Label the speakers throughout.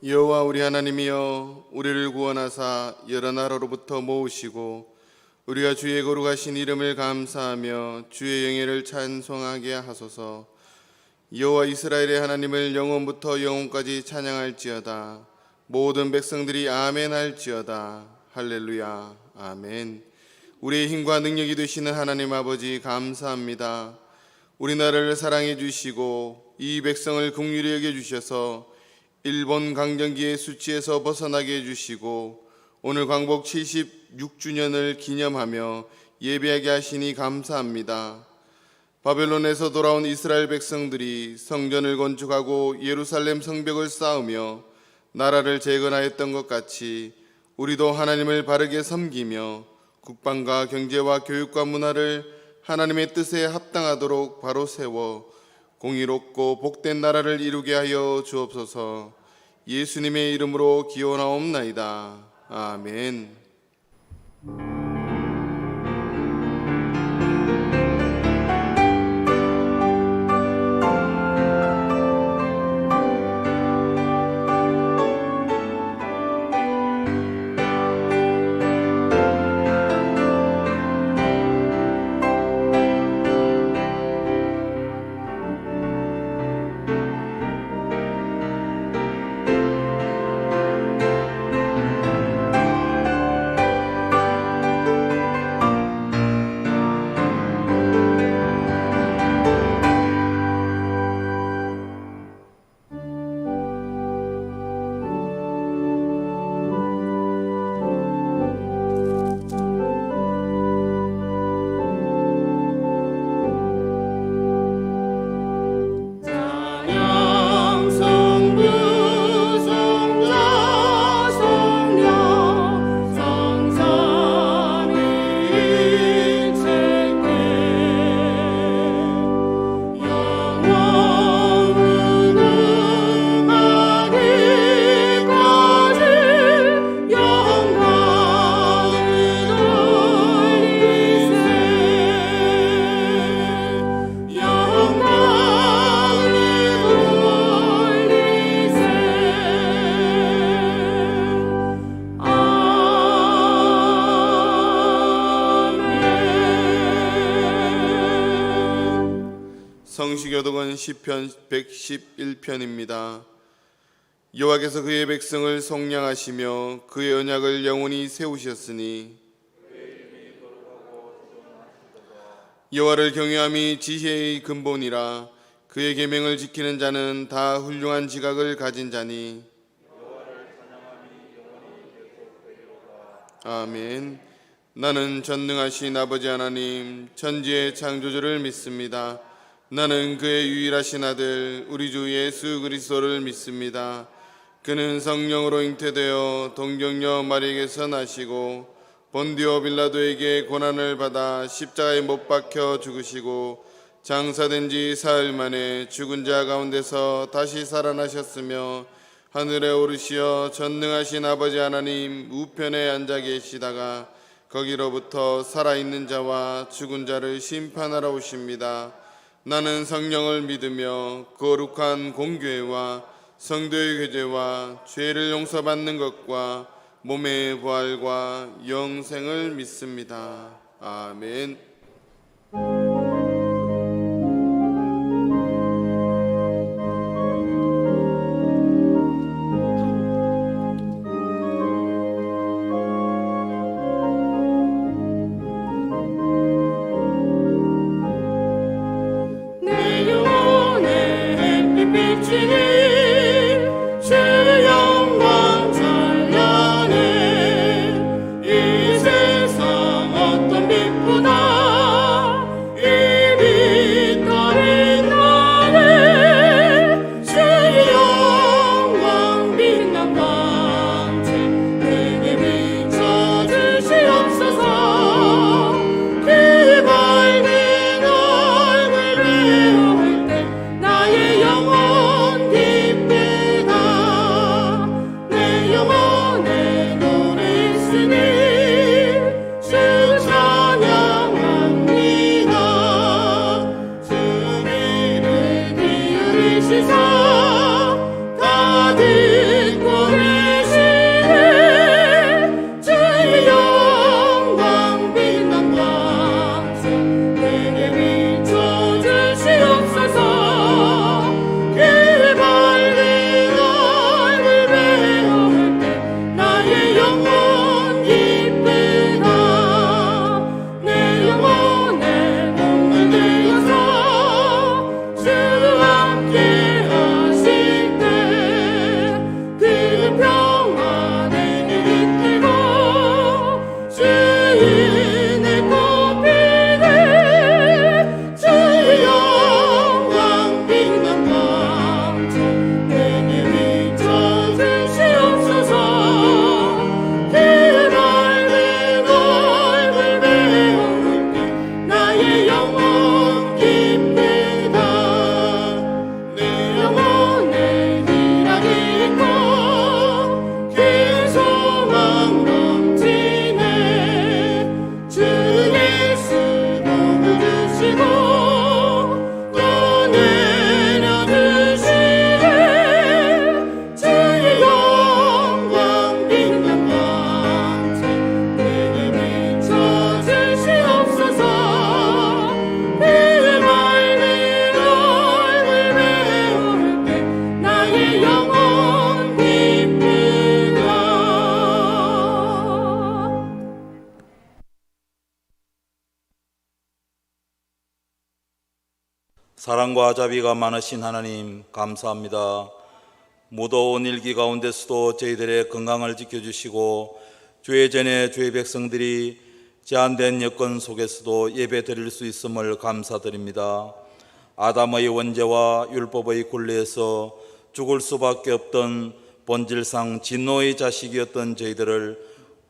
Speaker 1: 여호와 우리 하나님이여, 우리를 구원하사 여러 나라로부터 모으시고 우리가 주의 거룩하신 이름을 감사하며 주의 영예를 찬송하게 하소서. 여호와 이스라엘의 하나님을 영원부터 영원까지 찬양할지어다. 모든 백성들이 아멘 할지어다. 할렐루야. 아멘. 우리의 힘과 능력이 되시는 하나님 아버지, 감사합니다. 우리나라를 사랑해 주시고 이 백성을 긍휼히 여겨 주셔서 일본 강점기의 수치에서 벗어나게 해주시고 오늘 광복 76주년을 기념하며 예배하게 하시니 감사합니다. 바벨론에서 돌아온 이스라엘 백성들이 성전을 건축하고 예루살렘 성벽을 쌓으며 나라를 재건하였던 것 같이 우리도 하나님을 바르게 섬기며 국방과 경제와 교육과 문화를 하나님의 뜻에 합당하도록 바로 세워 공의롭고 복된 나라를 이루게 하여 주옵소서. 예수님의 이름으로 기원하옵나이다. 아멘. 성시교독은 시편 111편입니다. 여호와께서 그의 백성을 속량하시며 그의 언약을 영원히 세우셨으니 여호와를 경외함이 지혜의 근본이라. 그의 계명을 지키는 자는 다 훌륭한 지각을 가진 자니. 아멘. 나는 전능하신 아버지 하나님 천지의 창조주를 믿습니다. 나는 그의 유일하신 아들 우리 주 예수 그리스도를 믿습니다. 그는 성령으로 잉태되어 동정녀 마리에게서 나시고 본디오 빌라도에게 고난을 받아 십자가에 못 박혀 죽으시고 장사된 지 사흘 만에 죽은 자 가운데서 다시 살아나셨으며 하늘에 오르시어 전능하신 아버지 하나님 우편에 앉아 계시다가 거기로부터 살아있는 자와 죽은 자를 심판하러 오십니다. 나는 성령을 믿으며 거룩한 공교회와 성도의 교제와 죄를 용서받는 것과 몸의 부활과 영생을 믿습니다. 아멘.
Speaker 2: 이 세상 어떤 빛보다 사랑과 자비가 많으신 하나님 감사합니다. 무더운 일기 가운데서도 저희들의 건강을 지켜주시고 주의 전에 주의 백성들이 제한된 여건 속에서도 예배 드릴 수 있음을 감사드립니다. 아담의 원죄와 율법의 굴레에서 죽을 수밖에 없던 본질상 진노의 자식이었던 저희들을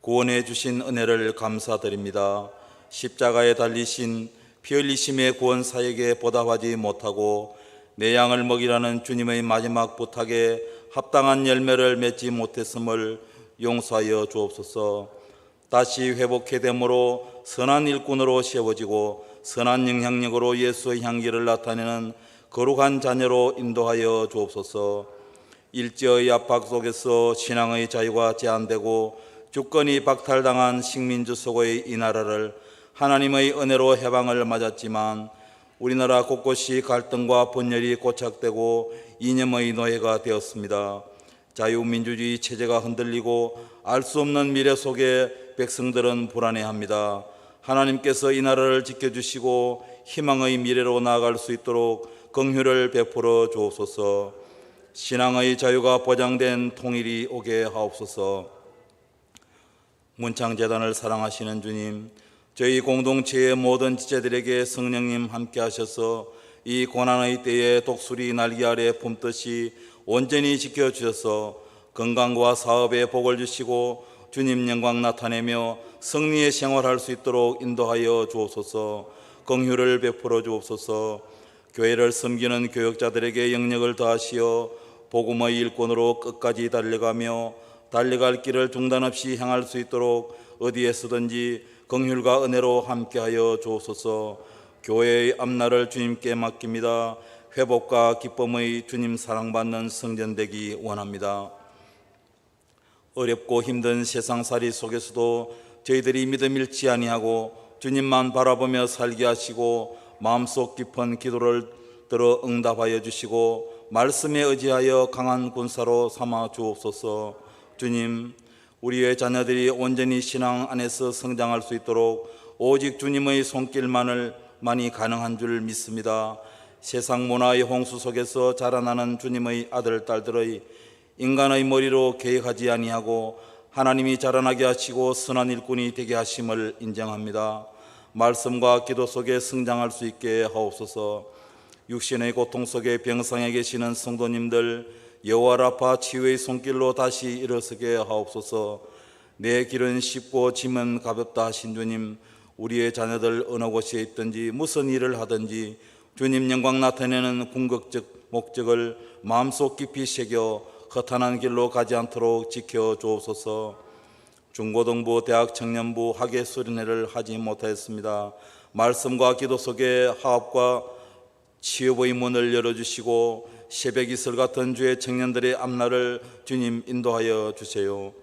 Speaker 2: 구원해 주신 은혜를 감사드립니다. 십자가에 달리신 피 흘리심의 구원 사역에 보답하지 못하고 내 양을 먹이라는 주님의 마지막 부탁에 합당한 열매를 맺지 못했음을 용서하여 주옵소서. 다시 회복해 됨으로 선한 일꾼으로 세워지고 선한 영향력으로 예수의 향기를 나타내는 거룩한 자녀로 인도하여 주옵소서. 일제의 압박 속에서 신앙의 자유가 제한되고 주권이 박탈당한 식민지 속의 이 나라를 하나님의 은혜로 해방을 맞았지만 우리나라 곳곳이 갈등과 분열이 고착되고 이념의 노예가 되었습니다. 자유민주주의 체제가 흔들리고 알 수 없는 미래 속에 백성들은 불안해합니다. 하나님께서 이 나라를 지켜주시고 희망의 미래로 나아갈 수 있도록 긍휼을 베풀어 주옵소서. 신앙의 자유가 보장된 통일이 오게 하옵소서. 문창재단을 사랑하시는 주님, 저희 공동체의 모든 지체들에게 성령님 함께 하셔서 이 고난의 때에 독수리 날개 아래 품듯이 온전히 지켜주셔서 건강과 사업에 복을 주시고 주님 영광 나타내며 승리의 생활할 수 있도록 인도하여 주옵소서. 긍휼을 베풀어 주옵소서. 교회를 섬기는 교역자들에게 영역을 더하시어 복음의 일꾼으로 끝까지 달려가며 달려갈 길을 중단 없이 향할 수 있도록 어디에서든지 긍휼과 은혜로 함께하여 주옵소서. 교회의 앞날을 주님께 맡깁니다. 회복과 기쁨의 주님 사랑받는 성전 되기 원합니다. 어렵고 힘든 세상살이 속에서도 저희들이 믿음 잃지 아니하고 주님만 바라보며 살게 하시고 마음속 깊은 기도를 들어 응답하여 주시고 말씀에 의지하여 강한 군사로 삼아 주옵소서. 주님, 우리의 자녀들이 온전히 신앙 안에서 성장할 수 있도록 오직 주님의 손길만이 가능한 줄 믿습니다. 세상 문화의 홍수 속에서 자라나는 주님의 아들 딸들의 인간의 머리로 계획하지 아니하고 하나님이 자라나게 하시고 선한 일꾼이 되게 하심을 인정합니다. 말씀과 기도 속에 성장할 수 있게 하옵소서. 육신의 고통 속에 병상에 계시는 성도님들 여호와 라파 치유의 손길로 다시 일어서게 하옵소서. 내 길은 쉽고 짐은 가볍다 하신 주님, 우리의 자녀들 어느 곳에 있든지 무슨 일을 하든지 주님 영광 나타내는 궁극적 목적을 마음속 깊이 새겨 허탄한 길로 가지 않도록 지켜 주옵소서. 중고등부, 대학 청년부 학예 수련회를 하지 못하였습니다. 말씀과 기도 속에 화합과 취업의 문을 열어주시고 새벽 이슬 같은 주의 청년들의 앞날을 주님 인도하여 주세요.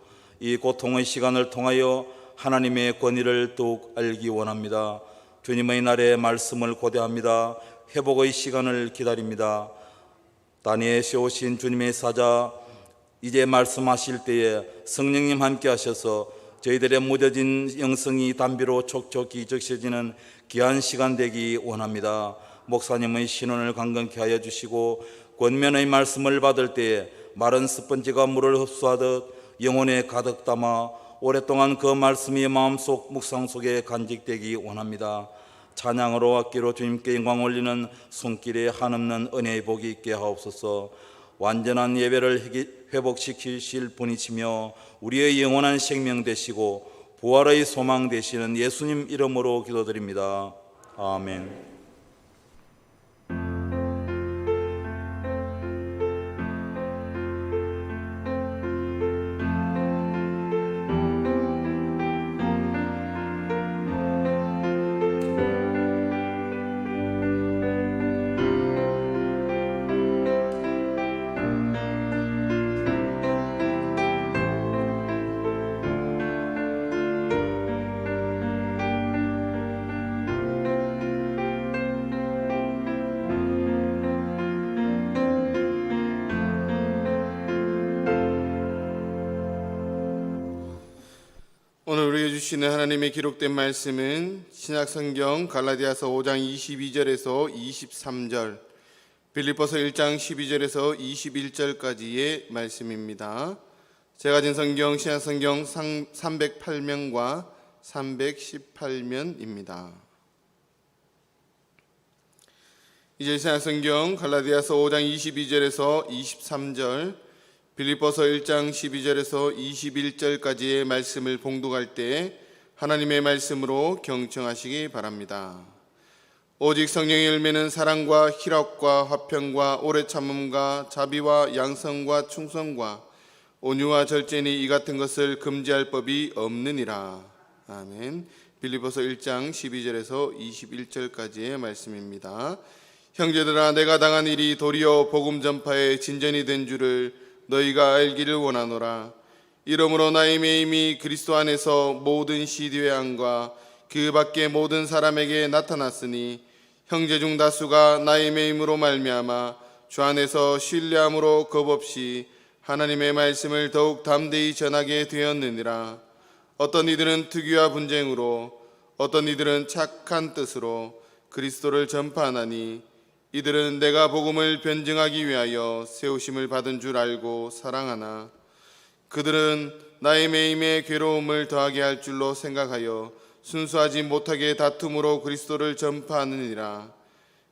Speaker 2: 이 고통의 시간을 통하여 하나님의 권위를 더욱 알기 원합니다. 주님의 날에 말씀을 고대합니다. 회복의 시간을 기다립니다. 다니엘에 오신 주님의 사자, 이제 말씀하실 때에 성령님 함께 하셔서 저희들의 무뎌진 영성이 담비로 촉촉히 적셔지는 귀한 시간 되기 원합니다. 목사님의 신원을 강건케 하여 주시고 권면의 말씀을 받을 때에 마른 스펀지가 물을 흡수하듯 영혼에 가득 담아 오랫동안 그 말씀이 마음속 묵상 속에 간직되기 원합니다. 찬양으로 악기로 주님께 영광 올리는 손길에 한없는 은혜의 복이 있게 하옵소서. 완전한 예배를 회복시키실 분이시며 우리의 영원한 생명 되시고 부활의 소망 되시는 예수님 이름으로 기도드립니다. 아멘.
Speaker 1: 주시는 하나님의 기록된 말씀은 신약성경 갈라디아서 5장 22절에서 23절, 빌립보서 1장 12절에서 21절까지의 말씀입니다. 제가 가진 성경 신약성경 308면과 318면입니다. 이제 신약성경 갈라디아서 5장 22절에서 23절, 빌립보서 1장 12절에서 21절까지의 말씀을 봉독할 때 하나님의 말씀으로 경청하시기 바랍니다. 오직 성령의 열매는 사랑과 희락과 화평과 오래 참음과 자비와 양성과 충성과 온유와 절제니 이 같은 것을 금지할 법이 없느니라. 아멘. 빌립보서 1장 12절에서 21절까지의 말씀입니다. 형제들아, 내가 당한 일이 도리어 복음 전파의 진전이 된 줄을 너희가 알기를 원하노라. 이러므로 나의 매임이 그리스도 안에서 모든 시디웨안과 그 밖의 모든 사람에게 나타났으니 형제 중 다수가 나의 매임으로 말미암아 주 안에서 신뢰함으로 겁없이 하나님의 말씀을 더욱 담대히 전하게 되었느니라. 어떤 이들은 특유와 분쟁으로, 어떤 이들은 착한 뜻으로 그리스도를 전파하나니 이들은 내가 복음을 변증하기 위하여 세우심을 받은 줄 알고 사랑하나 그들은 나의 매임에 괴로움을 더하게 할 줄로 생각하여 순수하지 못하게 다툼으로 그리스도를 전파하느니라.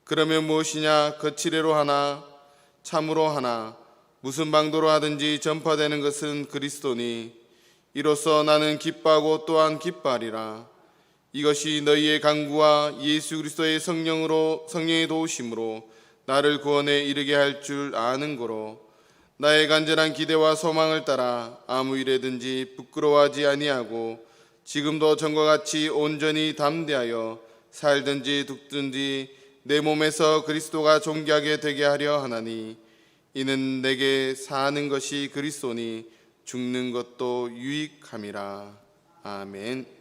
Speaker 1: 그러면 무엇이냐? 거칠애로 하나 참으로 하나 무슨 방도로 하든지 전파되는 것은 그리스도니 이로써 나는 기뻐하고 또한 기뻐하리라. 이것이 너희의 간구와 예수 그리스도의 성령의 도우심으로 나를 구원에 이르게 할 줄 아는 거로 나의 간절한 기대와 소망을 따라 아무 일에든지 부끄러워하지 아니하고 지금도 전과 같이 온전히 담대하여 살든지 죽든지 내 몸에서 그리스도가 존귀하게 되게 하려 하나니 이는 내게 사는 것이 그리스도니 죽는 것도 유익함이라. 아멘.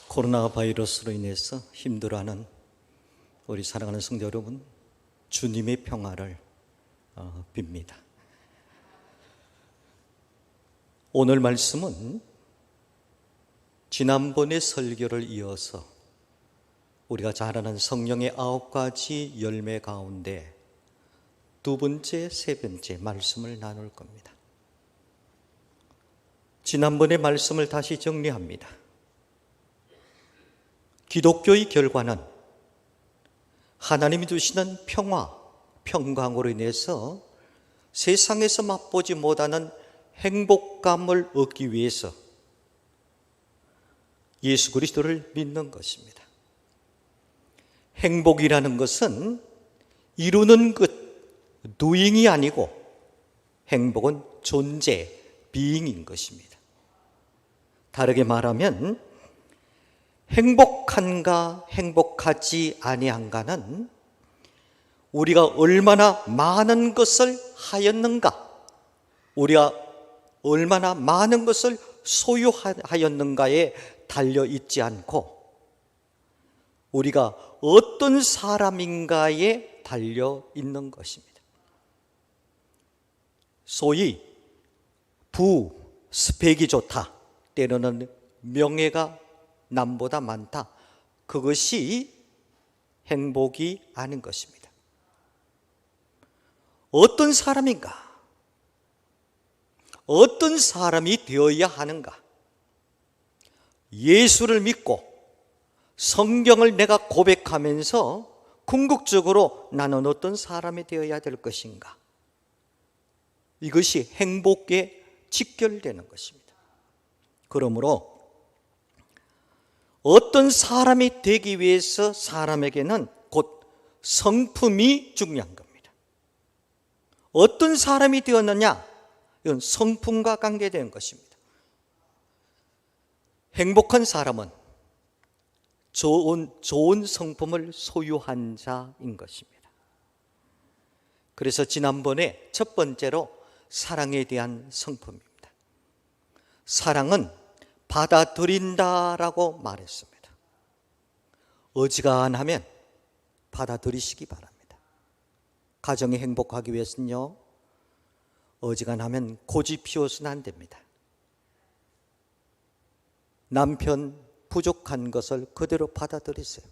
Speaker 3: 코로나 바이러스로 인해서 힘들어하는 우리 사랑하는 성도 여러분, 주님의 평화를 빕니다. 오늘 말씀은 지난번의 설교를 이어서 우리가 잘 아는 성령의 9가지 열매 가운데 두 번째, 세 번째 말씀을 나눌 겁니다. 지난번의 말씀을 다시 정리합니다. 기독교의 결과는 하나님이 주시는 평화, 평강으로 인해서 세상에서 맛보지 못하는 행복감을 얻기 위해서 예수 그리스도를 믿는 것입니다. 행복이라는 것은 이루는 것, doing이 아니고 행복은 존재, being인 것입니다. 다르게 말하면 행복한가 행복하지 아니한가는 우리가 얼마나 많은 것을 하였는가, 우리가 얼마나 많은 것을 소유하였는가에 달려 있지 않고 우리가 어떤 사람인가에 달려 있는 것입니다. 소위 스펙이 좋다, 때로는 명예가 남보다 많다, 그것이 행복이 아닌 것입니다. 어떤 사람인가? 어떤 사람이 되어야 하는가? 예수를 믿고 성경을 내가 고백하면서 궁극적으로 나는 어떤 사람이 되어야 될 것인가? 이것이 행복에 직결되는 것입니다. 그러므로 어떤 사람이 되기 위해서 사람에게는 곧 성품이 중요한 겁니다. 어떤 사람이 되었느냐? 이건 성품과 관계된 것입니다. 행복한 사람은 좋은 성품을 소유한 자인 것입니다. 그래서 지난번에 첫 번째로 사랑에 대한 성품입니다. 사랑은 받아들인다라고 말했습니다. 어지간하면 받아들이시기 바랍니다. 가정이 행복하기 위해서는요, 어지간하면 고집 피워서는 안 됩니다. 남편 부족한 것을 그대로 받아들이세요.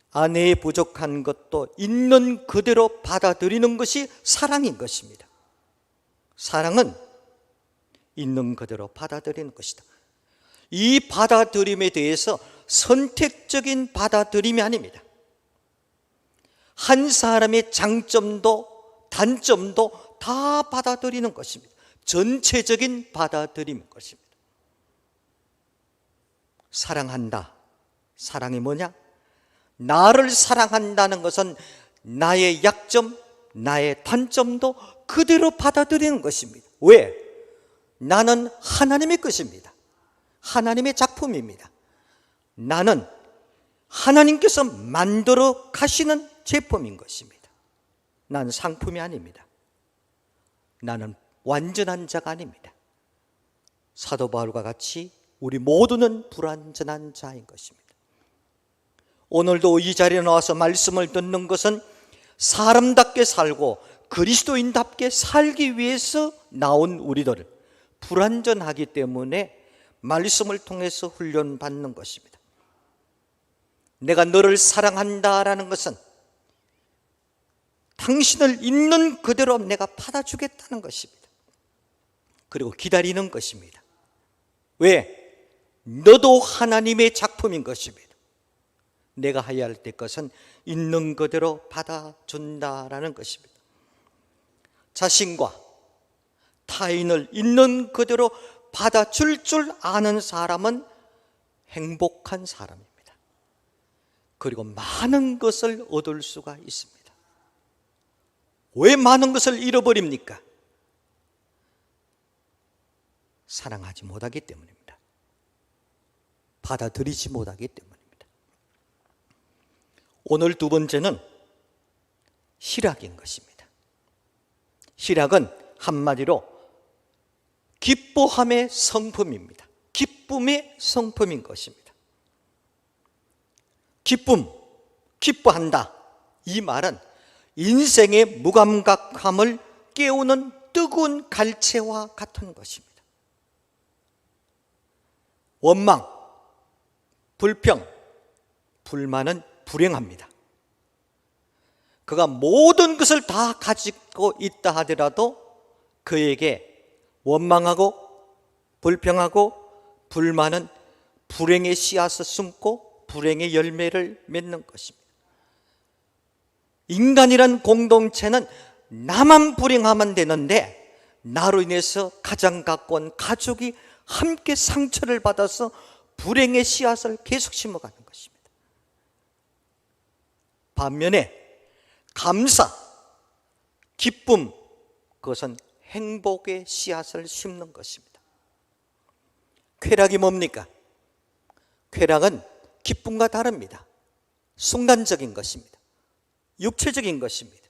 Speaker 3: 아내의 부족한 것도 있는 그대로 받아들이는 것이 사랑인 것입니다. 사랑은 있는 그대로 받아들이는 것이다. 이 받아들임에 대해서 선택적인 받아들임이 아닙니다. 한 사람의 장점도 단점도 다 받아들이는 것입니다. 전체적인 받아들임인 것입니다. 사랑한다. 사랑이 뭐냐? 나를 사랑한다는 것은 나의 약점, 나의 단점도 그대로 받아들이는 것입니다. 왜? 나는 하나님의 것입니다. 하나님의 작품입니다. 나는 하나님께서 만들어 가시는 제품인 것입니다. 나는 상품이 아닙니다. 나는 완전한 자가 아닙니다. 사도 바울과 같이 우리 모두는 불완전한 자인 것입니다. 오늘도 이 자리에 나와서 말씀을 듣는 것은 사람답게 살고 그리스도인답게 살기 위해서 나온 우리들, 불완전하기 때문에 말씀을 통해서 훈련받는 것입니다. 내가 너를 사랑한다라는 것은 당신을 있는 그대로 내가 받아주겠다는 것입니다. 그리고 기다리는 것입니다. 왜? 너도 하나님의 작품인 것입니다. 내가 해야 할 것은 있는 그대로 받아준다라는 것입니다. 자신과 타인을 있는 그대로 받아줄 줄 아는 사람은 행복한 사람입니다. 그리고 많은 것을 얻을 수가 있습니다. 왜 많은 것을 잃어버립니까? 사랑하지 못하기 때문입니다. 받아들이지 못하기 때문입니다. 오늘 두 번째는 희락인 것입니다. 희락은 한마디로 기뻐함의 성품입니다. 기쁨의 성품인 것입니다. 기쁨, 기뻐한다. 이 말은 인생의 무감각함을 깨우는 뜨거운 갈채와 같은 것입니다. 원망, 불평, 불만은 불행합니다. 그가 모든 것을 다 가지고 있다 하더라도 그에게 원망하고 불평하고 불만은 불행의 씨앗을 숨고 불행의 열매를 맺는 것입니다. 인간이란 공동체는 나만 불행하면 되는데 나로 인해서 가장 가까운 가족이 함께 상처를 받아서 불행의 씨앗을 계속 심어가는 것입니다. 반면에 감사, 기쁨, 그것은 행복의 씨앗을 심는 것입니다. 쾌락이 뭡니까? 쾌락은 기쁨과 다릅니다. 순간적인 것입니다. 육체적인 것입니다.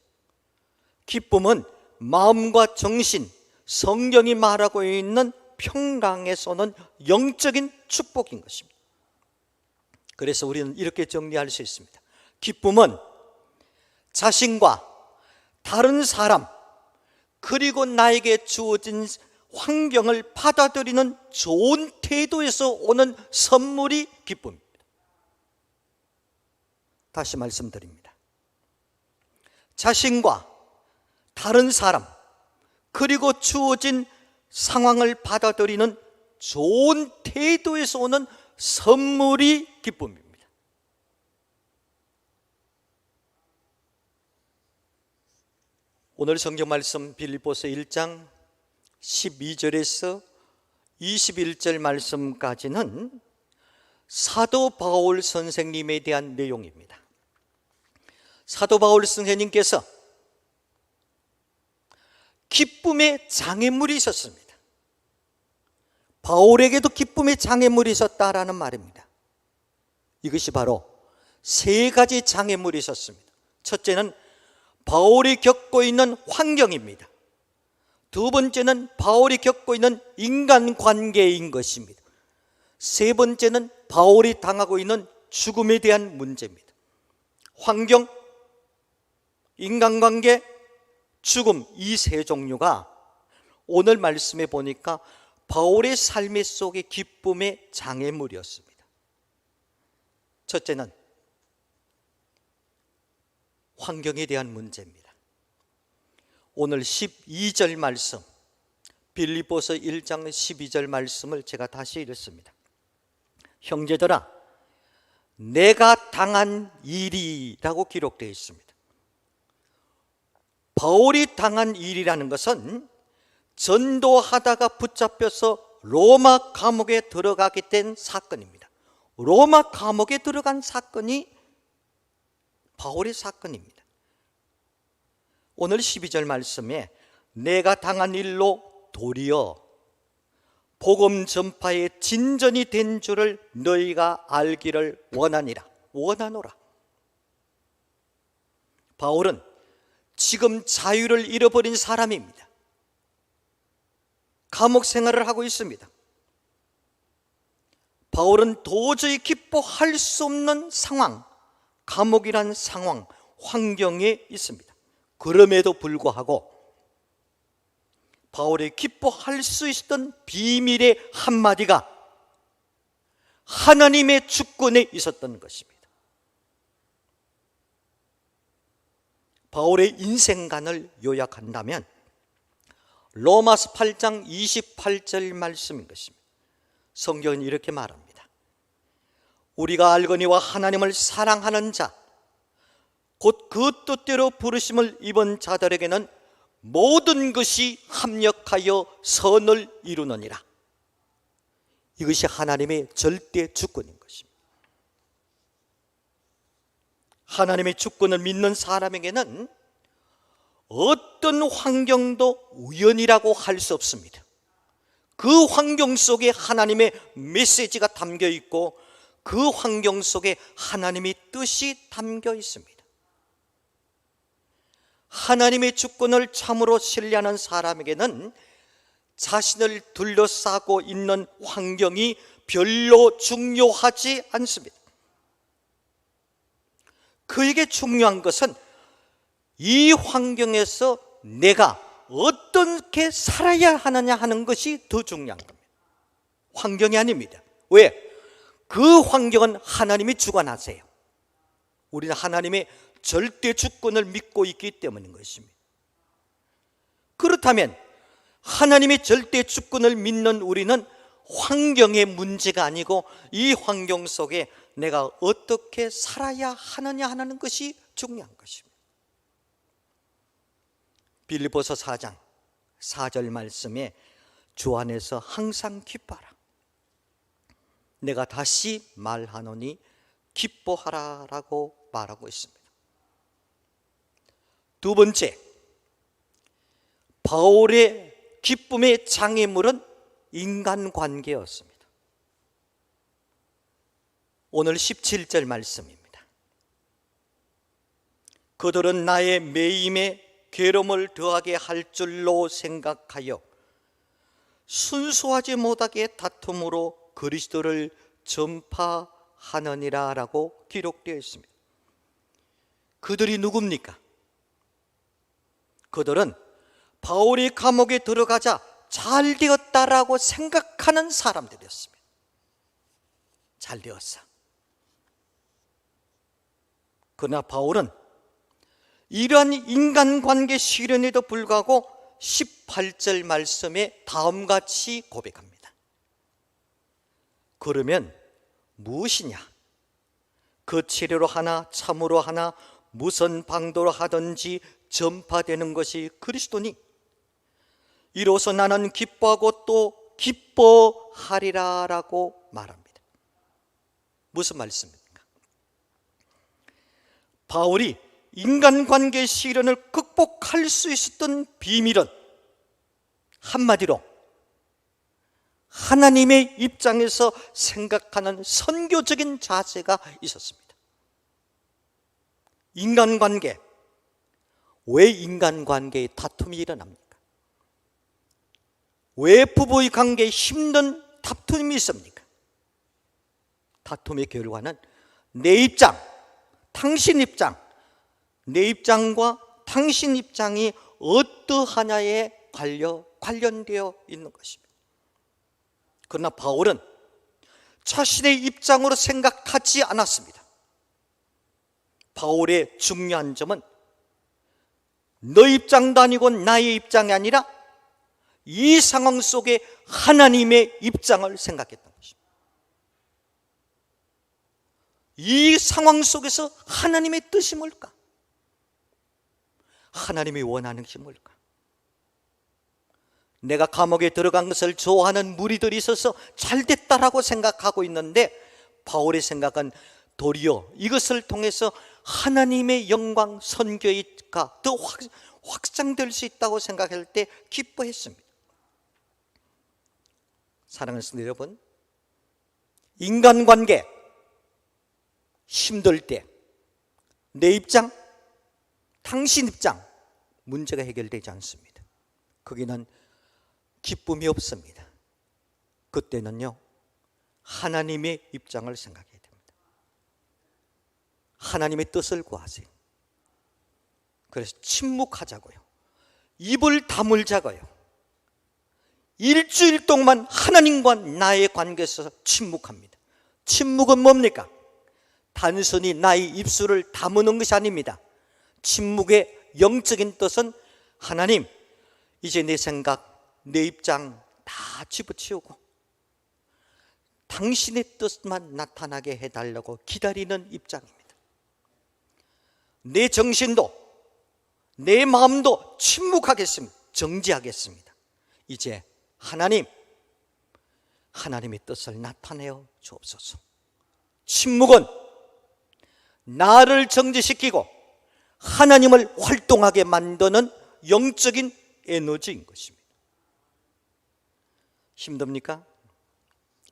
Speaker 3: 기쁨은 마음과 정신, 성경이 말하고 있는 평강에서는 영적인 축복인 것입니다. 그래서 우리는 이렇게 정리할 수 있습니다. 기쁨은 자신과 다른 사람 그리고 나에게 주어진 환경을 받아들이는 좋은 태도에서 오는 선물이 기쁨입니다. 다시 말씀드립니다. 자신과 다른 사람 그리고 주어진 상황을 받아들이는 좋은 태도에서 오는 선물이 기쁨입니다. 오늘 성경 말씀 빌립보서 1장 12절에서 21절 말씀까지는 사도 바울 선생님에 대한 내용입니다. 사도 바울 선생님께서 기쁨의 장애물이 있었습니다. 바울에게도 기쁨의 장애물이 있었다라는 말입니다. 이것이 바로 세 가지 장애물이 있었습니다. 첫째는 바울이 겪고 있는 환경입니다. 두 번째는 바울이 겪고 있는 인간관계인 것입니다. 세 번째는 바울이 당하고 있는 죽음에 대한 문제입니다. 환경, 인간관계, 죽음, 이 세 종류가 오늘 말씀에 보니까 바울의 삶의 속의 기쁨의 장애물이었습니다. 첫째는 환경에 대한 문제입니다. 오늘 12절 말씀, 빌립보서 1장 12절 말씀을 제가 다시 읽습니다. 형제들아, 내가 당한 일이라고 기록되어 있습니다. 바울이 당한 일이라는 것은 전도하다가 붙잡혀서 로마 감옥에 들어가게 된 사건입니다. 로마 감옥에 들어간 사건이 바울의 사건입니다. 오늘 12절 말씀에 내가 당한 일로 도리어 복음 전파의 진전이 된 줄을 너희가 알기를 원하노라. 바울은 지금 자유를 잃어버린 사람입니다. 감옥 생활을 하고 있습니다. 바울은 도저히 기뻐할 수 없는 상황, 감옥이란 상황, 환경에 있습니다. 그럼에도 불구하고 바울이 기뻐할 수 있었던 비밀의 한마디가 하나님의 주권에 있었던 것입니다. 바울의 인생관을 요약한다면 로마서 8장 28절 말씀인 것입니다. 성경은 이렇게 말합니다. 우리가 알거니와 하나님을 사랑하는 자 곧 그 뜻대로 부르심을 입은 자들에게는 모든 것이 합력하여 선을 이루느니라. 이것이 하나님의 절대 주권인 것입니다. 하나님의 주권을 믿는 사람에게는 어떤 환경도 우연이라고 할 수 없습니다. 그 환경 속에 하나님의 메시지가 담겨 있고 그 환경 속에 하나님의 뜻이 담겨 있습니다. 하나님의 주권을 참으로 신뢰하는 사람에게는 자신을 둘러싸고 있는 환경이 별로 중요하지 않습니다. 그에게 중요한 것은 이 환경에서 내가 어떻게 살아야 하느냐 하는 것이 더 중요한 겁니다. 환경이 아닙니다. 왜? 그 환경은 하나님이 주관하세요. 우리는 하나님의 절대 주권을 믿고 있기 때문인 것입니다. 그렇다면 하나님의 절대 주권을 믿는 우리는 환경의 문제가 아니고 이 환경 속에 내가 어떻게 살아야 하느냐 하는 것이 중요한 것입니다. 빌립보서 4장 4절 말씀에 주 안에서 항상 기뻐하라. 내가 다시 말하노니 기뻐하라라고 말하고 있습니다. 두 번째, 바울의 기쁨의 장애물은 인간관계였습니다. 오늘 17절 말씀입니다. 그들은 나의 매임에 괴로움을 더하게 할 줄로 생각하여 순수하지 못하게 다툼으로 그리스도를 전파하느니라 라고 기록되어 있습니다. 그들이 누굽니까? 그들은 바울이 감옥에 들어가자 잘 되었다라고 생각하는 사람들이었습니다. 잘 되었어. 그러나 바울은 이러한 인간관계 시련에도 불구하고 18절 말씀에 다음같이 고백합니다. 그러면 무엇이냐? 그 치료로 하나 참으로 하나 무슨 방도로 하든지 전파되는 것이 그리스도니 이로써 나는 기뻐하고 또 기뻐하리라 라고 말합니다. 무슨 말씀입니까? 바울이 인간관계 시련을 극복할 수 있었던 비밀은 한마디로 하나님의 입장에서 생각하는 선교적인 자세가 있었습니다. 인간관계, 왜 인간관계에 다툼이 일어납니까? 왜 부부의 관계에 힘든 다툼이 있습니까? 다툼의 결과는 내 입장, 당신 입장, 내 입장과 당신 입장이 어떠하냐에 관련되어 있는 것입니다. 그러나 바울은 자신의 입장으로 생각하지 않았습니다. 바울의 중요한 점은 너 입장도 아니고 나의 입장이 아니라 이 상황 속에 하나님의 입장을 생각했던 것입니다. 이 상황 속에서 하나님의 뜻이 뭘까? 하나님이 원하는 것이 뭘까? 내가 감옥에 들어간 것을 좋아하는 무리들이 있어서 잘됐다라고 생각하고 있는데 바울의 생각은 도리어 이것을 통해서 하나님의 영광 선교가 더 확장될 수 있다고 생각할 때 기뻐했습니다. 사랑하는 성도 여러분, 인간관계 힘들 때 내 입장, 당신 입장 문제가 해결되지 않습니다. 거기는 기쁨이 없습니다. 그때는요 하나님의 입장을 생각해야 됩니다. 하나님의 뜻을 구하세요. 그래서 침묵하자고요. 입을 다물자고요. 일주일 동안 하나님과 나의 관계에서 침묵합니다. 침묵은 뭡니까? 단순히 나의 입술을 다무는 것이 아닙니다. 침묵의 영적인 뜻은 하나님, 이제 내 생각, 내 입장 다 집어치우고 당신의 뜻만 나타나게 해달라고 기다리는 입장입니다. 내 정신도 내 마음도 침묵하겠습니다. 정지하겠습니다. 이제 하나님의 뜻을 나타내어 주옵소서. 침묵은 나를 정지시키고 하나님을 활동하게 만드는 영적인 에너지인 것입니다. 힘듭니까?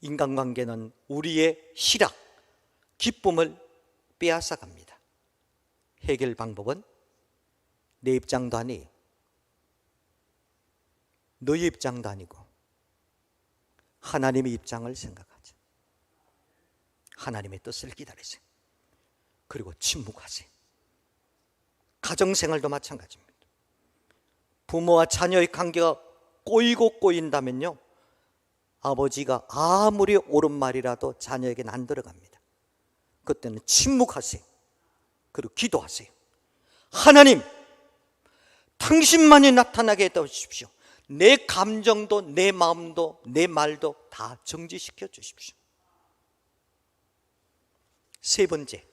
Speaker 3: 인간관계는 우리의 희락, 기쁨을 빼앗아갑니다. 해결 방법은 내 입장도 아니에요. 너의 입장도 아니고 하나님의 입장을 생각하자. 하나님의 뜻을 기다리세요. 그리고 침묵하세요. 가정생활도 마찬가지입니다. 부모와 자녀의 관계가 꼬이고 꼬인다면요, 아버지가 아무리 옳은 말이라도 자녀에게는 안 들어갑니다. 그때는 침묵하세요. 그리고 기도하세요. 하나님, 당신만이 나타나게 해주십시오. 내 감정도 내 마음도 내 말도 다 정지시켜 주십시오. 세 번째,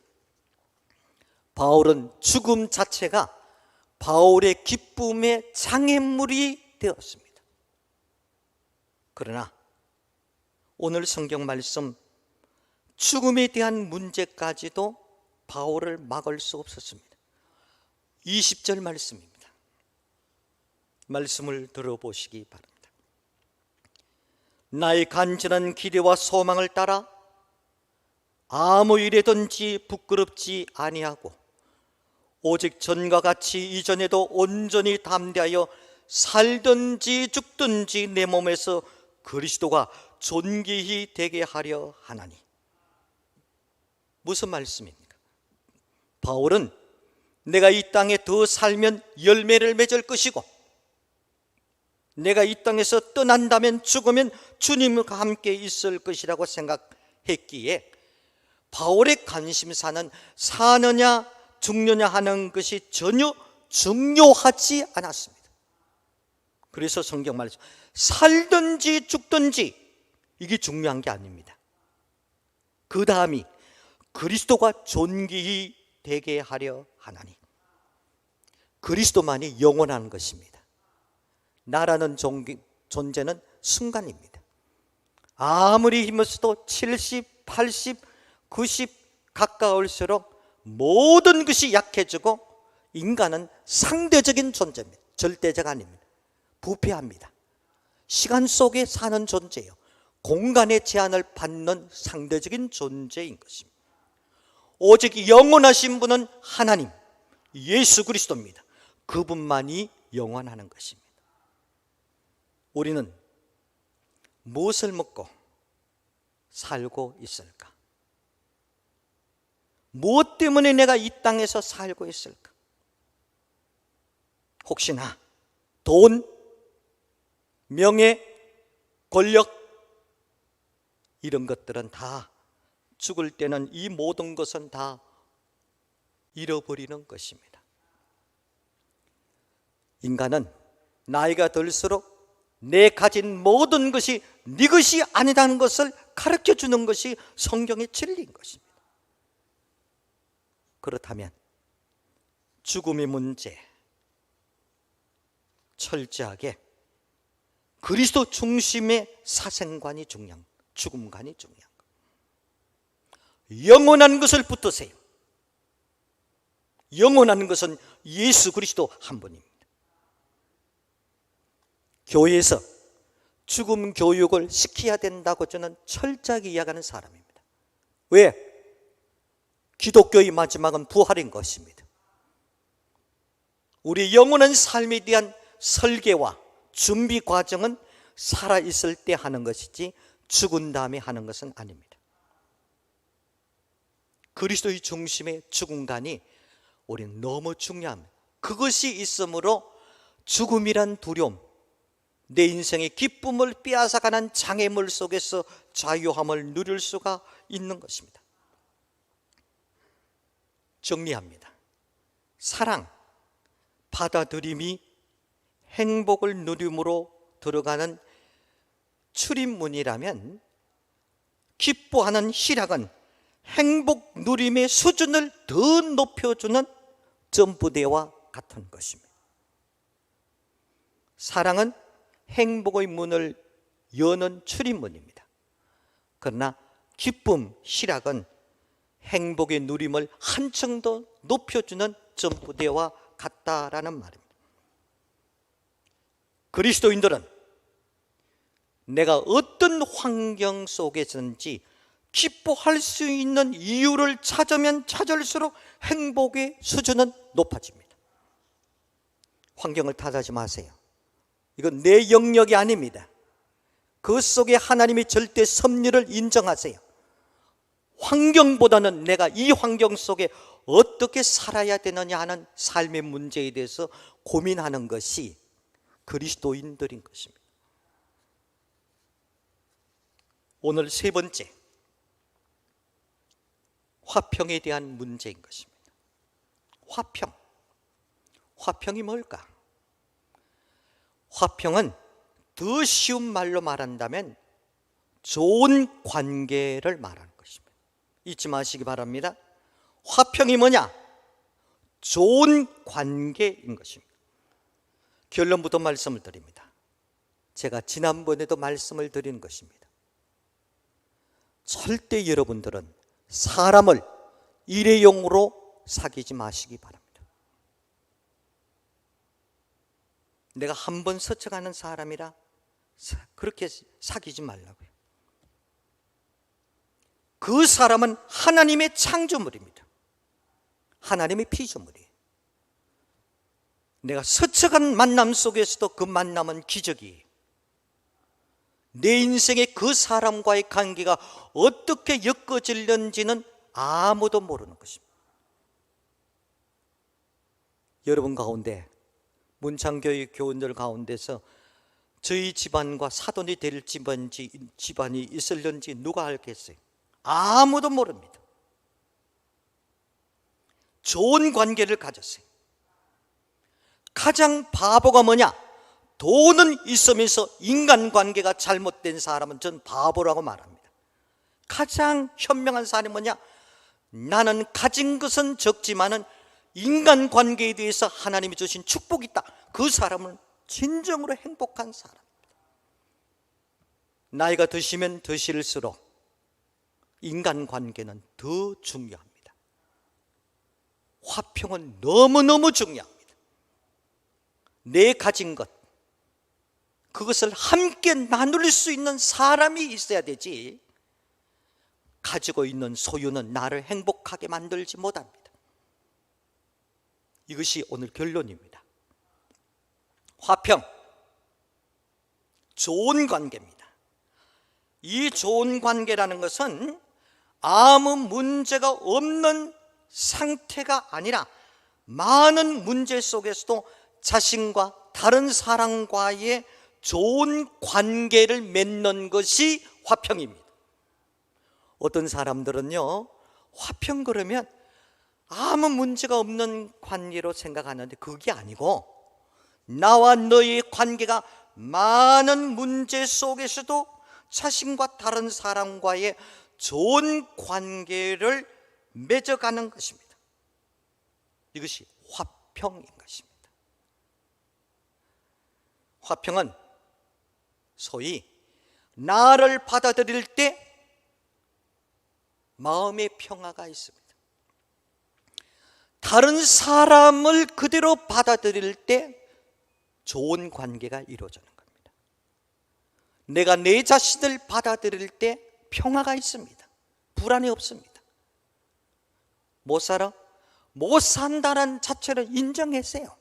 Speaker 3: 바울은 죽음 자체가 바울의 기쁨의 장애물이 되었습니다. 그러나 오늘 성경 말씀, 죽음에 대한 문제까지도 바울을 막을 수 없었습니다. 20절 말씀입니다. 말씀을 들어보시기 바랍니다. 나의 간절한 기대와 소망을 따라 아무 일에든지 부끄럽지 아니하고 오직 전과 같이 이전에도 온전히 담대하여 살든지 죽든지 내 몸에서 그리스도가 존귀히 되게 하려 하나니. 무슨 말씀입니까? 바울은 내가 이 땅에 더 살면 열매를 맺을 것이고, 내가 이 땅에서 떠난다면, 죽으면 주님과 함께 있을 것이라고 생각했기에 바울의 관심사는 사느냐 죽느냐 하는 것이 전혀 중요하지 않았습니다. 그래서 성경 말씀, 살든지 죽든지 이게 중요한 게 아닙니다. 그 다음이 그리스도가 존귀히 되게 하려 하나니. 그리스도만이 영원한 것입니다. 나라는 존재는 순간입니다. 아무리 힘을 써도 70, 80, 90 가까울수록 모든 것이 약해지고 인간은 상대적인 존재입니다. 절대자가 아닙니다. 부패합니다. 시간 속에 사는 존재예요. 공간의 제한을 받는 상대적인 존재인 것입니다. 오직 영원하신 분은 하나님, 예수 그리스도입니다. 그분만이 영원하는 것입니다. 우리는 무엇을 먹고 살고 있을까? 무엇 때문에 내가 이 땅에서 살고 있을까? 혹시나 돈, 명예, 권력, 이런 것들은 다 죽을 때는 이 모든 것은 다 잃어버리는 것입니다. 인간은 나이가 들수록 내 가진 모든 것이 네 것이 아니라는 것을 가르쳐 주는 것이 성경의 진리인 것입니다. 그렇다면 죽음의 문제, 철저하게 그리스도 중심의 사생관이 중요한, 죽음관이 중요한 것. 영원한 것을 붙드세요. 영원한 것은 예수 그리스도 한 분입니다. 교회에서 죽음 교육을 시켜야 된다고 저는 철저하게 이야기하는 사람입니다. 왜? 기독교의 마지막은 부활인 것입니다. 우리 영원한 삶에 대한 설계와 준비 과정은 살아있을 때 하는 것이지 죽은 다음에 하는 것은 아닙니다. 그리스도의 중심의 죽음관이 우리는 너무 중요합니다. 그것이 있으므로 죽음이란 두려움, 내 인생의 기쁨을 빼앗아가는 장애물 속에서 자유함을 누릴 수가 있는 것입니다. 정리합니다. 사랑, 받아들임이 행복을 누림으로 들어가는 출입문이라면, 기뻐하는 희락은 행복 누림의 수준을 더 높여주는 점부대와 같은 것입니다. 사랑은 행복의 문을 여는 출입문입니다. 그러나 기쁨, 희락은 행복의 누림을 한층 더 높여주는 점부대와 같다라는 말입니다. 그리스도인들은 내가 어떤 환경 속에서든지 기뻐할 수 있는 이유를 찾으면 찾을수록 행복의 수준은 높아집니다. 환경을 탓하지 마세요. 이건 내 영역이 아닙니다. 그 속에 하나님의 절대 섭리를 인정하세요. 환경보다는 내가 이 환경 속에 어떻게 살아야 되느냐 하는 삶의 문제에 대해서 고민하는 것이 그리스도인들인 것입니다. 오늘 세 번째, 화평에 대한 문제인 것입니다. 화평이 뭘까? 화평은 더 쉬운 말로 말한다면 좋은 관계를 말하는 것입니다. 잊지 마시기 바랍니다. 화평이 뭐냐? 좋은 관계인 것입니다. 결론부터 말씀을 드립니다. 제가 지난번에도 말씀을 드린 것입니다. 절대 여러분들은 사람을 일회용으로 사귀지 마시기 바랍니다. 내가 한 번 스쳐가는 사람이라 그렇게 사귀지 말라고요. 그 사람은 하나님의 창조물입니다. 하나님의 피조물이에요. 내가 스쳐간 만남 속에서도 그 만남은 기적이에요. 내 인생에 그 사람과의 관계가 어떻게 엮어질는지는 아무도 모르는 것입니다. 여러분 가운데, 문창교회 교원들 가운데서 저희 집안과 사돈이 될 집안이 있을는지 누가 알겠어요? 아무도 모릅니다. 좋은 관계를 가졌어요. 가장 바보가 뭐냐? 돈은 있으면서 인간관계가 잘못된 사람은 전 바보라고 말합니다. 가장 현명한 사람이 뭐냐? 나는 가진 것은 적지만은 인간관계에 대해서 하나님이 주신 축복이 있다. 그 사람은 진정으로 행복한 사람입니다. 나이가 드시면 드실수록 인간관계는 더 중요합니다. 화평은 너무너무 중요합니다. 내 가진 것, 그것을 함께 나눌 수 있는 사람이 있어야 되지, 가지고 있는 소유는 나를 행복하게 만들지 못합니다. 이것이 오늘 결론입니다. 화평, 좋은 관계입니다. 이 좋은 관계라는 것은 아무 문제가 없는 상태가 아니라 많은 문제 속에서도 자신과 다른 사람과의 좋은 관계를 맺는 것이 화평입니다. 어떤 사람들은요, 화평 그러면 아무 문제가 없는 관계로 생각하는데 그게 아니고, 나와 너의 관계가 많은 문제 속에서도 자신과 다른 사람과의 좋은 관계를 맺어가는 것입니다. 이것이 화평인 것입니다. 화평은 소위 나를 받아들일 때 마음의 평화가 있습니다. 다른 사람을 그대로 받아들일 때 좋은 관계가 이루어지는 겁니다. 내가 내 자신을 받아들일 때 평화가 있습니다. 불안이 없습니다. 못 살아? 못 산다는 자체를 인정했어요.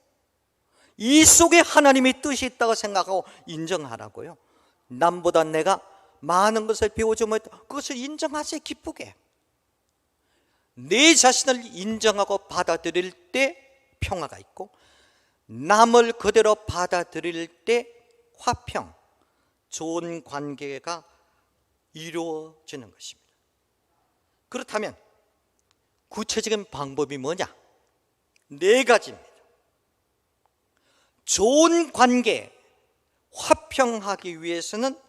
Speaker 3: 이 속에 하나님의 뜻이 있다고 생각하고 인정하라고요. 남보다 내가 많은 것을 배워주면 그것을 인정하세요. 기쁘게. 내 자신을 인정하고 받아들일 때 평화가 있고, 남을 그대로 받아들일 때 화평, 좋은 관계가 이루어지는 것입니다. 그렇다면 구체적인 방법이 뭐냐? 4가지입니다. 좋은 관계, 화평하기 위해서는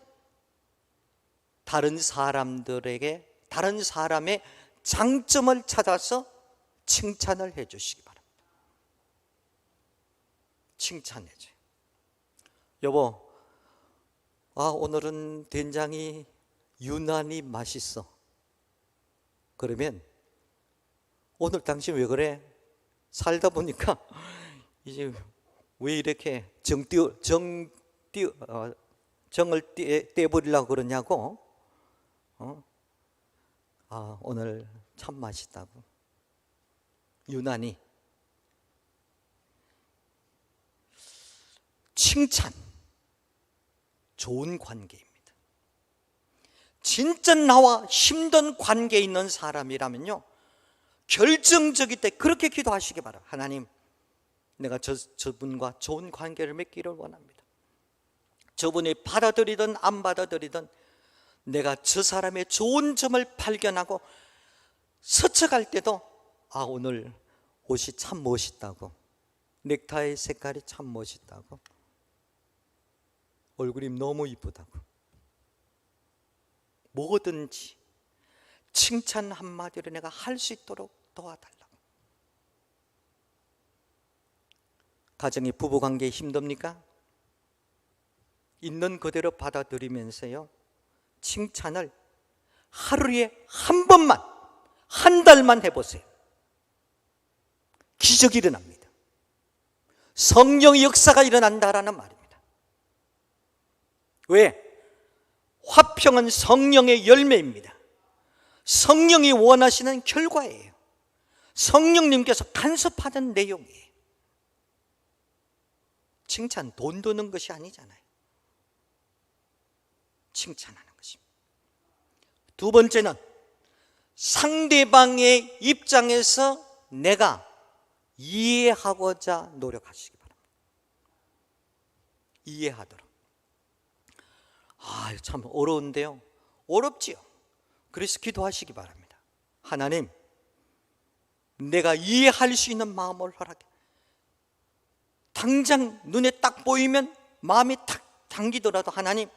Speaker 3: 다른 사람들에게, 다른 사람의 장점을 찾아서 칭찬을 해 주시기 바랍니다. 칭찬해줘요. 여보, 오늘은 된장이 유난히 맛있어. 그러면 오늘 당신 왜 그래? 살다 보니까 이제 왜 이렇게 정을 떼버리려고 그러냐고. 오늘 참 맛있다고. 유난히. 칭찬. 좋은 관계입니다. 진짜 나와 힘든 관계에 있는 사람이라면요, 결정적일 때 그렇게 기도하시기 바랍니다. 하나님, 내가 저분과 좋은 관계를 맺기를 원합니다. 저분이 받아들이든 안 받아들이든 내가 저 사람의 좋은 점을 발견하고 스쳐갈 때도 오늘 옷이 참 멋있다고, 넥타이 색깔이 참 멋있다고, 얼굴이 너무 이쁘다고, 뭐든지 칭찬 한마디로 내가 할 수 있도록 도와달라고. 가정의 부부관계 힘듭니까? 있는 그대로 받아들이면서요, 칭찬을 하루에 한 번만, 한 달만 해보세요. 기적이 일어납니다. 성령의 역사가 일어난다라는 말입니다. 왜? 화평은 성령의 열매입니다. 성령이 원하시는 결과예요. 성령님께서 간섭하는 내용이에요. 칭찬 돈 드는 것이 아니잖아요. 칭찬하는 것입니다. 두 번째는 상대방의 입장에서 내가 이해하고자 노력하시기 바랍니다. 이해하도록. 참 어려운데요. 어렵지요. 그래서 기도하시기 바랍니다. 하나님, 내가 이해할 수 있는 마음을 허락해. 당장 눈에 딱 보이면 마음이 탁 당기더라도 하나님,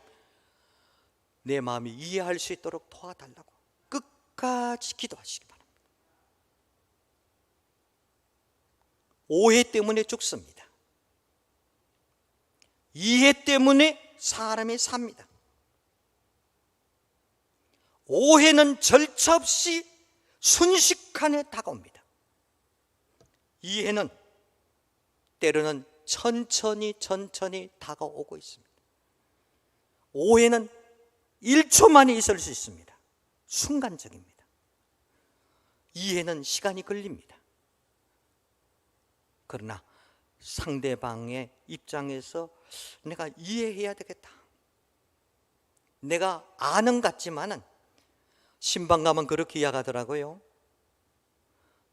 Speaker 3: 내 마음이 이해할 수 있도록 도와달라고 끝까지 기도하시기 바랍니다. 오해 때문에 죽습니다. 이해 때문에 사람이 삽니다. 오해는 절차 없이 순식간에 다가옵니다. 이해는 때로는 천천히 다가오고 있습니다. 오해는 1초 만에 있을 수 있습니다. 순간적입니다. 이해는 시간이 걸립니다. 그러나 상대방의 입장에서 내가 이해해야 되겠다. 내가 아는 것 같지만은 신방 가면 그렇게 이야기하더라고요.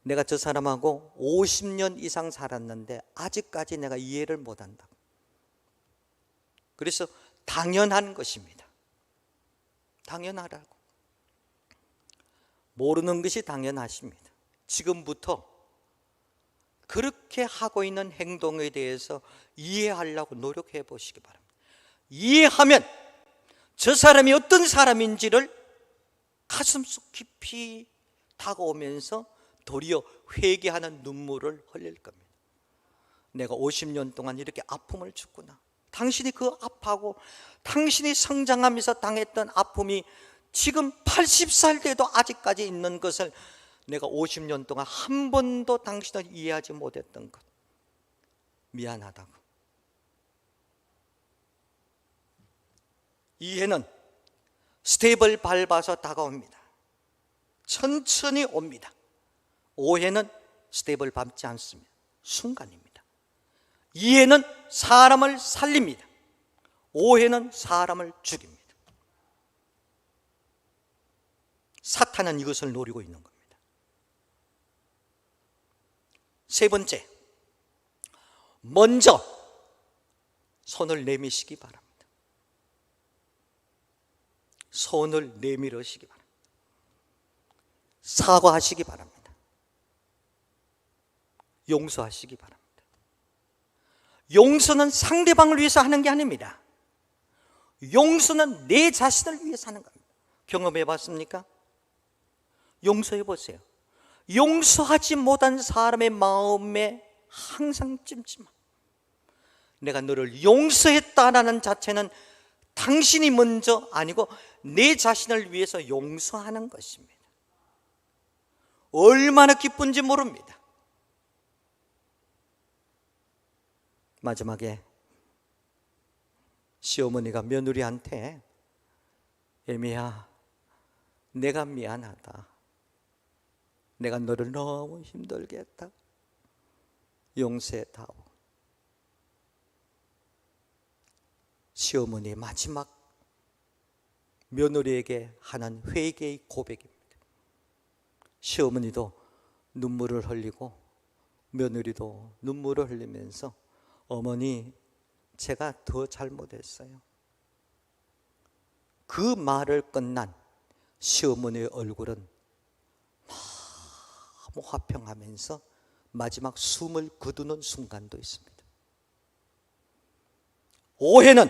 Speaker 3: 내가 저 사람하고 50년 이상 살았는데 아직까지 내가 이해를 못한다. 그래서 당연한 것입니다. 당연하라고. 모르는 것이 당연하십니다. 지금부터 그렇게 하고 있는 행동에 대해서 이해하려고 노력해 보시기 바랍니다. 이해하면 저 사람이 어떤 사람인지를 가슴속 깊이 다가오면서 도리어 회개하는 눈물을 흘릴 겁니다. 내가 50년 동안 이렇게 아픔을 줬구나. 당신이 그 아파하고 당신이 성장하면서 당했던 아픔이 지금 80살 돼도 아직까지 있는 것을 내가 50년 동안 한 번도 당신을 이해하지 못했던 것, 미안하다고. 이해는 스텝을 밟아서 다가옵니다. 천천히 옵니다. 오해는 스텝을 밟지 않습니다. 순간입니다. 이해는 사람을 살립니다. 오해는 사람을 죽입니다. 사탄은 이것을 노리고 있는 겁니다. 세 번째, 먼저 손을 내미시기 바랍니다. 손을 내밀으시기 바랍니다. 사과하시기 바랍니다. 용서하시기 바랍니다. 용서는 상대방을 위해서 하는 게 아닙니다. 용서는 내 자신을 위해서 하는 겁니다. 경험해 봤습니까? 용서해 보세요. 용서하지 못한 사람의 마음에 항상 찜찜함. 내가 너를 용서했다라는 자체는 당신이 먼저 아니고 내 자신을 위해서 용서하는 것입니다. 얼마나 기쁜지 모릅니다. 마지막에 시어머니가 며느리한테 애미야, 내가 미안하다. 내가 너를 너무 힘들게 했다. 용서해다오. 시어머니의 마지막 며느리에게 하는 회개의 고백입니다. 시어머니도 눈물을 흘리고 며느리도 눈물을 흘리면서 어머니, 제가 더 잘못했어요. 그 말을 끝난 시어머니의 얼굴은 너무 화평하면서 마지막 숨을 거두는 순간도 있습니다. 오해는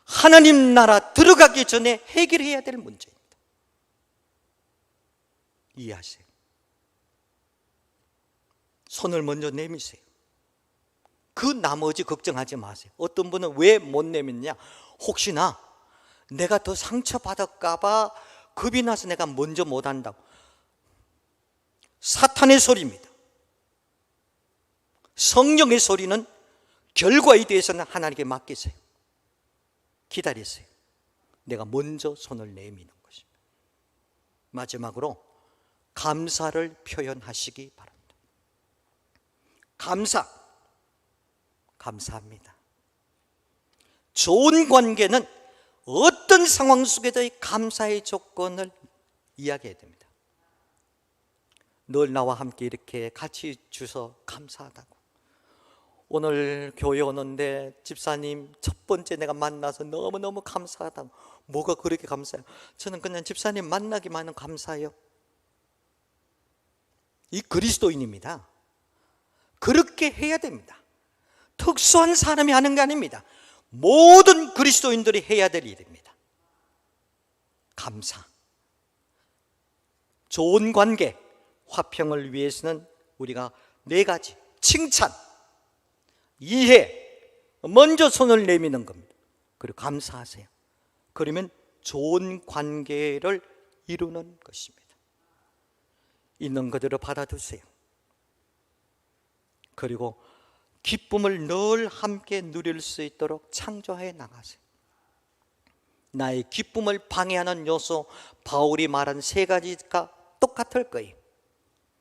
Speaker 3: 하나님 나라 들어가기 전에 해결해야 될 문제입니다. 이해하세요? 손을 먼저 내미세요. 그 나머지 걱정하지 마세요. 어떤 분은 왜 못 내밌냐? 혹시나 내가 더 상처받을까 봐 겁이 나서 내가 먼저 못 한다고. 사탄의 소리입니다. 성령의 소리는 결과에 대해서는 하나님께 맡기세요. 기다리세요. 내가 먼저 손을 내미는 것입니다. 마지막으로 감사를 표현하시기 바랍니다. 감사합니다. 좋은 관계는 어떤 상황 속에도 감사의 조건을 이야기해야 됩니다. 늘 나와 함께 이렇게 같이 주셔서 감사하다고. 오늘 교회 오는데 집사님 첫 번째 내가 만나서 너무너무 감사하다고. 뭐가 그렇게 감사해요? 저는 그냥 집사님 만나기만 하면 감사해요. 이 그리스도인입니다. 그렇게 해야 됩니다. 특수한 사람이 하는 게 아닙니다. 모든 그리스도인들이 해야 될 일입니다. 감사. 좋은 관계, 화평을 위해서는 우리가 4가지. 칭찬, 이해, 먼저 손을 내미는 겁니다. 그리고 감사하세요. 그러면 좋은 관계를 이루는 것입니다. 있는 그대로 받아두세요. 그리고 기쁨을 늘 함께 누릴 수 있도록 창조해 나가세요. 나의 기쁨을 방해하는 요소, 바울이 말한 3가지가 똑같을 거예요.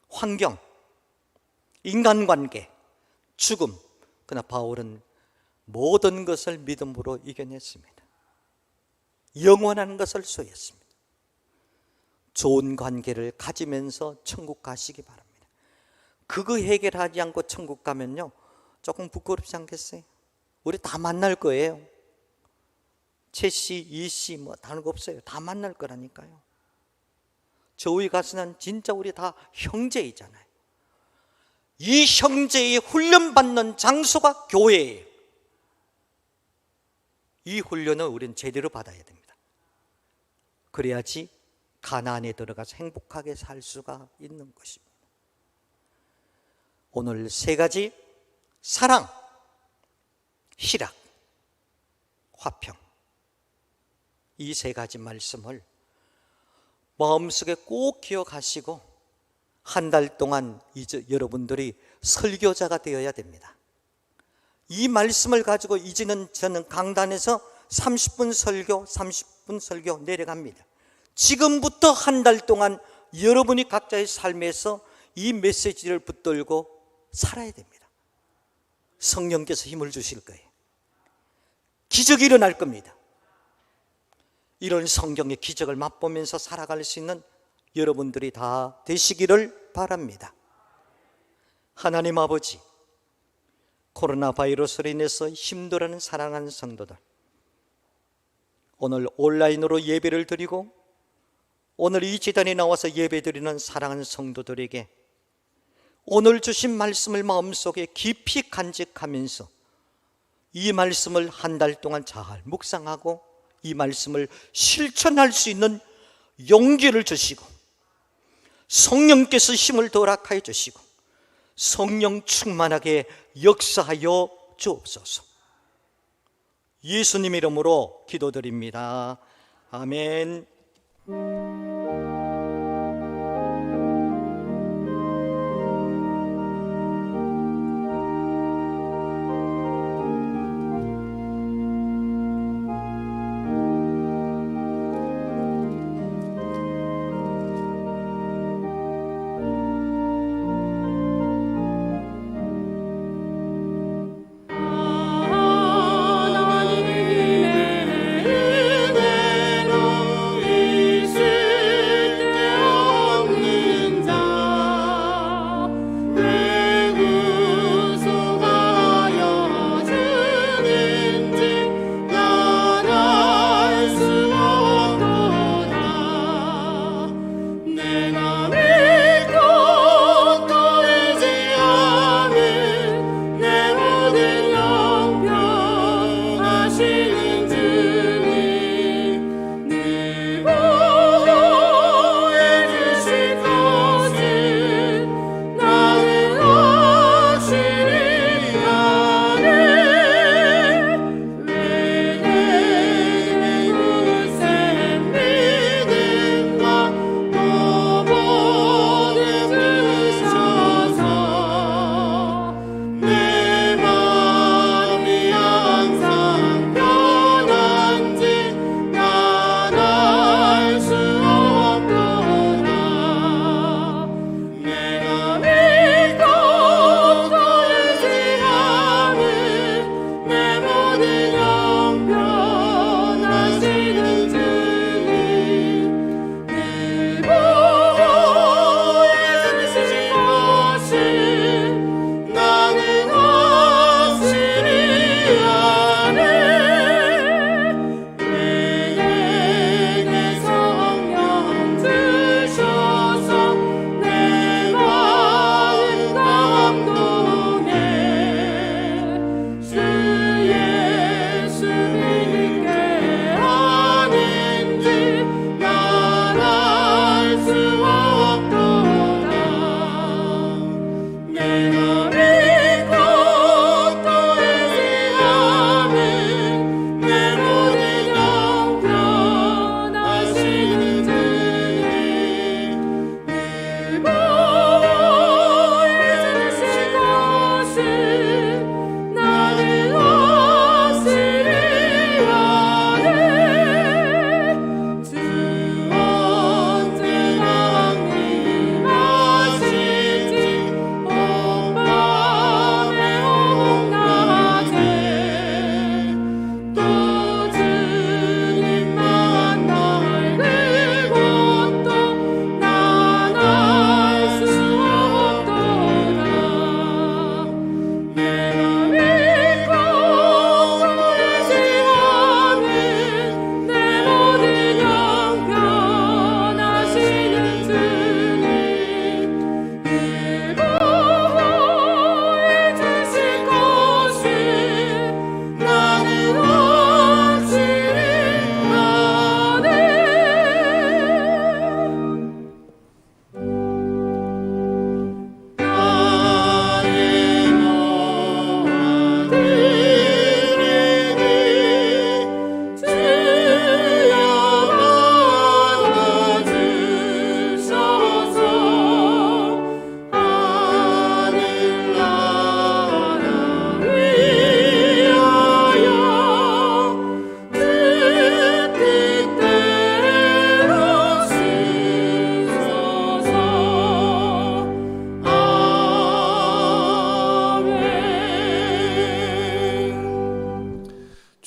Speaker 3: 환경, 인간관계, 죽음. 그러나 바울은 모든 것을 믿음으로 이겨냈습니다. 영원한 것을 소유했습니다. 좋은 관계를 가지면서 천국 가시기 바랍니다. 그거 해결하지 않고 천국 가면요, 조금 부끄럽지 않겠어요? 우리 다 만날 거예요. 최씨, 이씨 뭐 다른 거 없어요. 다 만날 거라니까요. 저희 가서는 진짜 우리 다 형제이잖아요. 이 형제의 훈련받는 장소가 교회예요. 이 훈련을 우리는 제대로 받아야 됩니다. 그래야지 가나안에 들어가서 행복하게 살 수가 있는 것입니다. 오늘 3가지, 사랑, 희락, 화평, 이 3가지 말씀을 마음속에 꼭 기억하시고 한 달 동안 이제 여러분들이 설교자가 되어야 됩니다. 이 말씀을 가지고 이제는 저는 강단에서 30분 설교 내려갑니다. 지금부터 한 달 동안 여러분이 각자의 삶에서 이 메시지를 붙들고 살아야 됩니다. 성령께서 힘을 주실 거예요. 기적이 일어날 겁니다. 이런 성경의 기적을 맛보면서 살아갈 수 있는 여러분들이 다 되시기를 바랍니다. 하나님 아버지, 코로나 바이러스로 인해서 힘들어하는 사랑하는 성도들, 오늘 온라인으로 예배를 드리고 오늘 이 제단에 나와서 예배드리는 사랑하는 성도들에게 오늘 주신 말씀을 마음속에 깊이 간직하면서 이 말씀을 한 달 동안 잘 묵상하고 이 말씀을 실천할 수 있는 용기를 주시고 성령께서 힘을 더락하여 주시고 성령 충만하게 역사하여 주옵소서. 예수님 이름으로 기도드립니다. 아멘.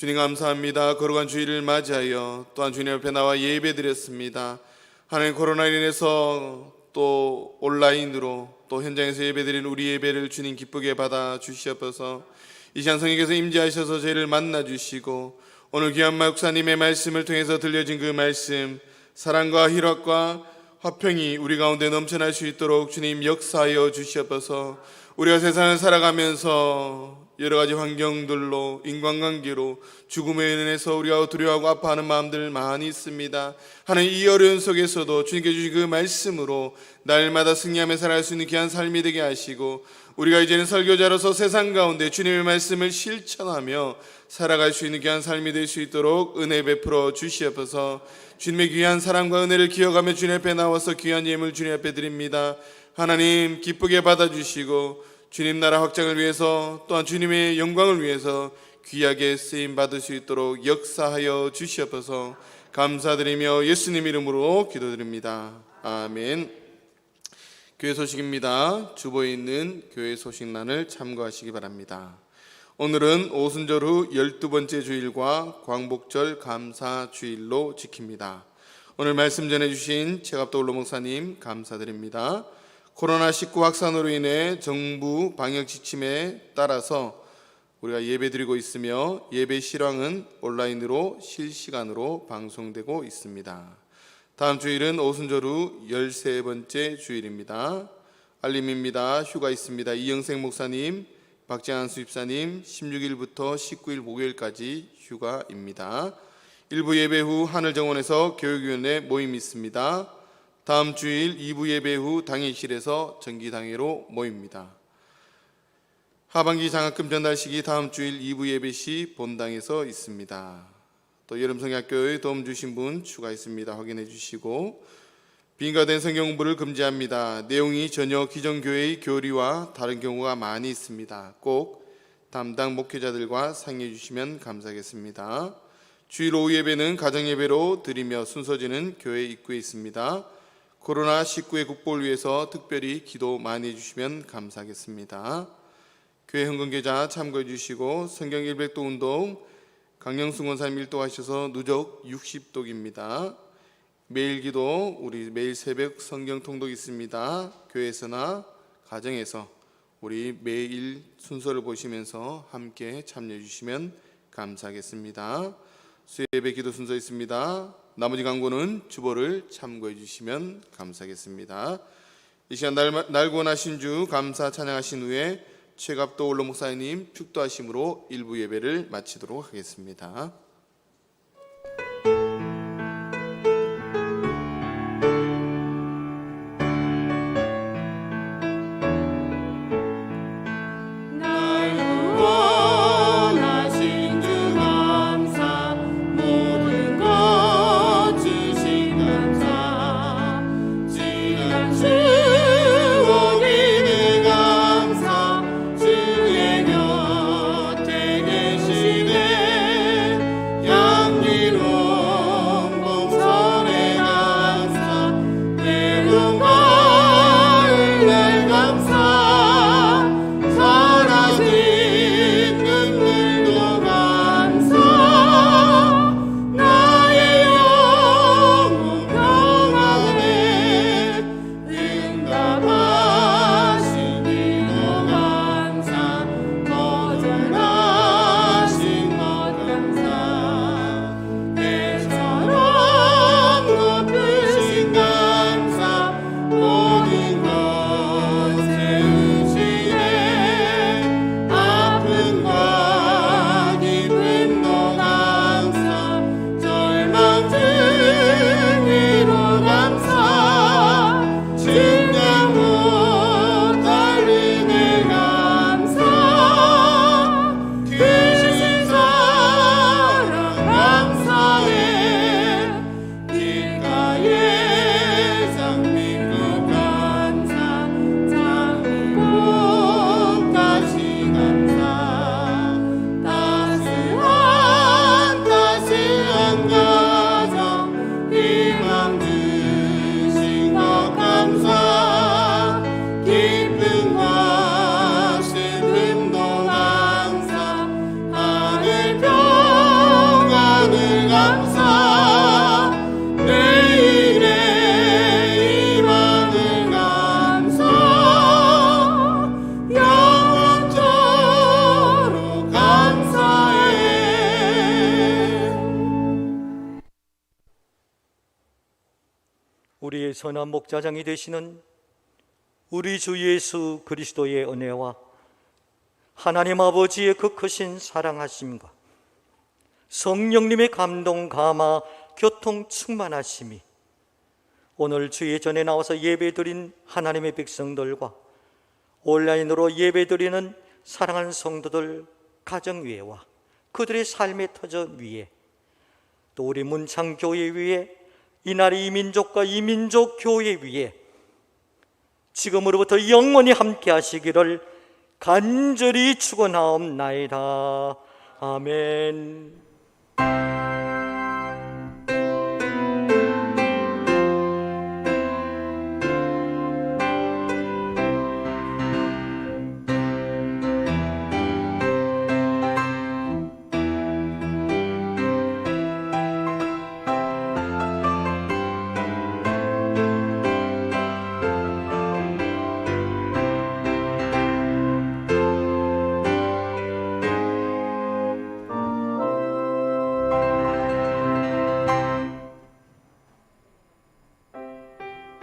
Speaker 1: 주님 감사합니다. 거룩한 주일을 맞이하여 또한 주님 앞에 나와 예배드렸습니다. 하나님, 코로나로 인해서 또 온라인으로 또 현장에서 예배드린 우리 예배를 주님 기쁘게 받아 주시옵소서. 이 시간 성령께서 임재하셔서 저희를 만나 주시고 오늘 귀한 목사님의 말씀을 통해서 들려진 그 말씀, 사랑과 희락과 화평이 우리 가운데 넘쳐날 수 있도록 주님 역사하여 주시옵소서. 우리가 세상을 살아가면서 여러 가지 환경들로, 인간관계로 죽음에 인해서 우리가 두려워하고 아파하는 마음들 많이 있습니다. 하나님, 이 어려운 속에서도 주님께 주신 그 말씀으로 날마다 승리하며 살아갈 수 있는 귀한 삶이 되게 하시고, 우리가 이제는 설교자로서 세상 가운데 주님의 말씀을 실천하며 살아갈 수 있는 귀한 삶이 될 수 있도록 은혜 베풀어 주시옵소서. 주님의 귀한 사랑과 은혜를 기억하며 주님 앞에 나와서 귀한 예물 주님 앞에 드립니다. 하나님, 기쁘게 받아주시고 주님 나라 확장을 위해서 또한 주님의 영광을 위해서 귀하게 쓰임받을 수 있도록 역사하여 주시옵소서. 감사드리며 예수님 이름으로 기도드립니다. 아멘. 교회 소식입니다. 주보에 있는 교회 소식란을 참고하시기 바랍니다. 오늘은 오순절 후 12번째 주일과 광복절 감사 주일로 지킵니다. 오늘 말씀 전해주신 최갑도 올로 목사님 감사드립니다. 코로나19 확산으로 인해 정부 방역 지침에 따라서 우리가 예배드리고 있으며 예배 실황은 온라인으로 실시간으로 방송되고 있습니다. 다음 주일은 오순절 후 13번째 주일입니다. 알림입니다. 휴가 있습니다. 이영생 목사님, 박재한 수집사님 16일부터 19일 목요일까지 휴가입니다. 일부 예배 후 하늘정원에서 교육위원회 모임이 있습니다. 다음 주일 2부 예배 후 당일실에서 정기당회로 모입니다. 하반기 장학금 전달 시기 다음 주일 2부 예배 시 본당에서 있습니다. 또 여름성약교회 도움 주신 분 추가 있습니다. 확인해 주시고, 빈가된 성경 공부를 금지합니다. 내용이 전혀 기존교회의 교리와 다른 경우가 많이 있습니다. 꼭 담당 목회자들과 상의해 주시면 감사하겠습니다. 주일 오후 예배는 가정예배로 드리며 순서지는 교회 입구에 있습니다. 코로나19의 국보를 위해서 특별히 기도 많이 해주시면 감사하겠습니다. 교회 헌금계좌 참고해 주시고, 성경 100도 운동 강영승 원사님 일독하셔서 누적 60독입니다. 매일 기도, 우리 매일 새벽 성경 통독 있습니다. 교회에서나 가정에서 우리 매일 순서를 보시면서 함께 참여해 주시면 감사하겠습니다. 수요예배 기도 순서 있습니다. 나머지 광고는 주보를 참고해 주시면 감사하겠습니다. 이 시간 날 구원하신 주 감사 찬양하신 후에 최갑도 올로 목사님 축도하심으로 일부 예배를 마치도록 하겠습니다.
Speaker 3: 선한 목자장이 되시는 우리 주 예수 그리스도의 은혜와 하나님 아버지의 그 크신 사랑하심과 성령님의 감동, 감화, 교통 충만하심이 오늘 주의 전에 나와서 예배드린 하나님의 백성들과 온라인으로 예배드리는 사랑하는 성도들 가정 위에와 그들의 삶의 터전 위에 또 우리 문창교회 위에 이날의 이민족과 이민족 교회 위에 지금으로부터 영원히 함께 하시기를 간절히 축원하옵나이다. 아멘.